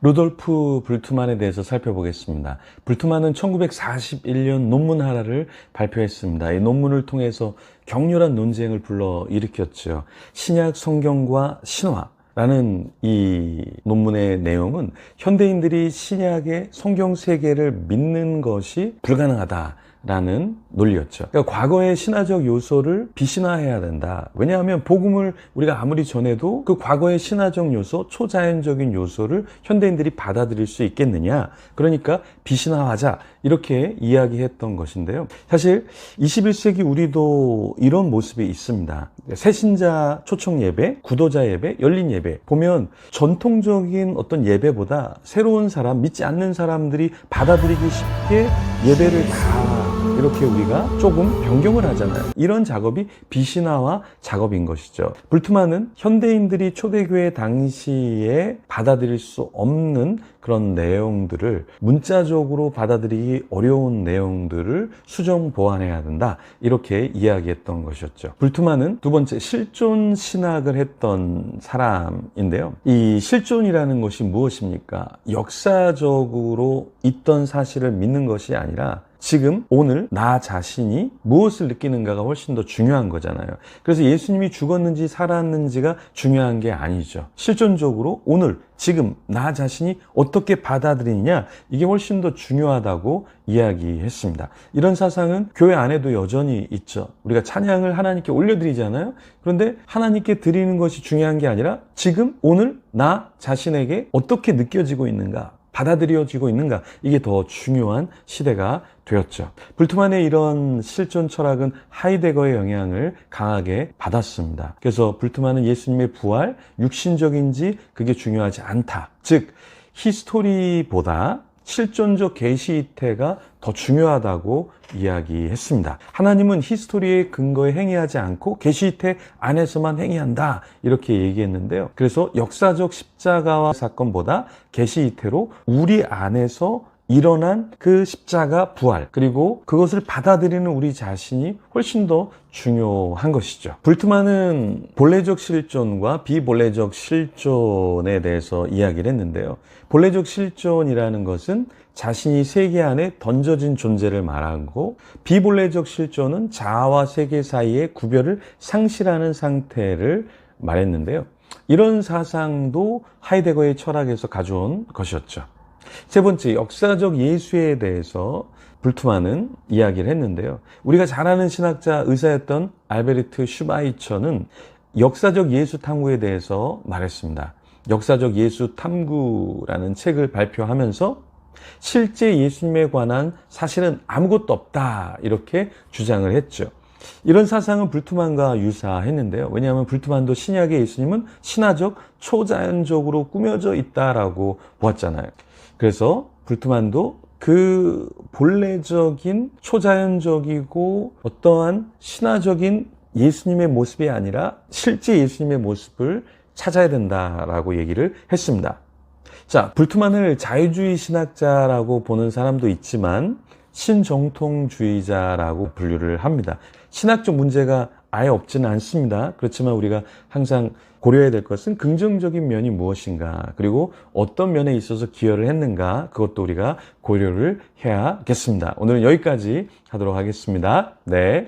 루돌프 불트만에 대해서 살펴보겠습니다. 불트만은 1941년 논문 하나를 발표했습니다. 이 논문을 통해서 격렬한 논쟁을 불러일으켰죠. 신약 성경과 신화라는 이 논문의 내용은 현대인들이 신약의 성경 세계를 믿는 것이 불가능하다라는 논리였죠. 그러니까 과거의 신화적 요소를 비신화해야 된다. 왜냐하면 복음을 우리가 아무리 전해도 그 과거의 신화적 요소, 초자연적인 요소를 현대인들이 받아들일 수 있겠느냐. 그러니까 비신화하자. 이렇게 이야기했던 것인데요. 사실 21세기 우리도 이런 모습이 있습니다. 새신자 초청 예배, 구도자 예배, 열린 예배 보면 전통적인 어떤 예배보다 새로운 사람, 믿지 않는 사람들이 받아들이기 쉽게 예배를 다 이렇게 우리가 조금 변경을 하잖아요. 이런 작업이 비신화화 작업인 것이죠. 불트만은 현대인들이 초대교회 당시에 받아들일 수 없는 그런 내용들을 문자적으로 받아들이기 어려운 내용들을 수정 보완해야 된다. 이렇게 이야기했던 것이었죠. 불트만은 두 번째 실존 신학을 했던 사람인데요. 이 실존이라는 것이 무엇입니까? 역사적으로 있던 사실을 믿는 것이 아니라 지금 오늘 나 자신이 무엇을 느끼는가가 훨씬 더 중요한 거잖아요. 그래서 예수님이 죽었는지 살았는지가 중요한 게 아니죠. 실존적으로 오늘 지금 나 자신이 어떻게 받아들이느냐, 이게 훨씬 더 중요하다고 이야기했습니다. 이런 사상은 교회 안에도 여전히 있죠. 우리가 찬양을 하나님께 올려드리잖아요. 그런데 하나님께 드리는 것이 중요한 게 아니라 지금 오늘 나 자신에게 어떻게 느껴지고 있는가, 받아들여지고 있는가, 이게 더 중요한 시대가 되었죠. 불트만의 이런 실존 철학은 하이데거의 영향을 강하게 받았습니다. 그래서 불트만은 예수님의 부활, 육신적인지 그게 중요하지 않다. 즉 히스토리보다 실존적 계시 이태가 더 중요하다고 이야기했습니다. 하나님은 히스토리의 근거에 행위하지 않고 계시 이태 안에서만 행위한다, 이렇게 얘기했는데요. 그래서 역사적 십자가와 사건보다 계시 이태로 우리 안에서 일어난 그 십자가 부활, 그리고 그것을 받아들이는 우리 자신이 훨씬 더 중요한 것이죠. 불트만은 본래적 실존과 비본래적 실존에 대해서 이야기를 했는데요. 본래적 실존이라는 것은 자신이 세계 안에 던져진 존재를 말하고, 비본래적 실존은 자아와 세계 사이의 구별을 상실하는 상태를 말했는데요. 이런 사상도 하이데거의 철학에서 가져온 것이었죠. 세 번째, 역사적 예수에 대해서 불트만은 이야기를 했는데요. 우리가 잘 아는 신학자, 의사였던 알베르트 슈바이처는 역사적 예수 탐구에 대해서 말했습니다. 역사적 예수 탐구라는 책을 발표하면서 실제 예수님에 관한 사실은 아무것도 없다, 이렇게 주장을 했죠. 이런 사상은 불트만과 유사했는데요. 왜냐하면 불트만도 신약의 예수님은 신화적, 초자연적으로 꾸며져 있다라고 보았잖아요. 그래서 불트만도 그 본래적인 초자연적이고 어떠한 신화적인 예수님의 모습이 아니라 실제 예수님의 모습을 찾아야 된다라고 얘기를 했습니다. 자, 불트만을 자유주의 신학자라고 보는 사람도 있지만 신정통주의자라고 분류를 합니다. 신학적 문제가 아예 없지는 않습니다. 그렇지만 우리가 항상 고려해야 될 것은 긍정적인 면이 무엇인가, 그리고 어떤 면에 있어서 기여를 했는가, 그것도 우리가 고려를 해야겠습니다. 오늘은 여기까지 하도록 하겠습니다. 네.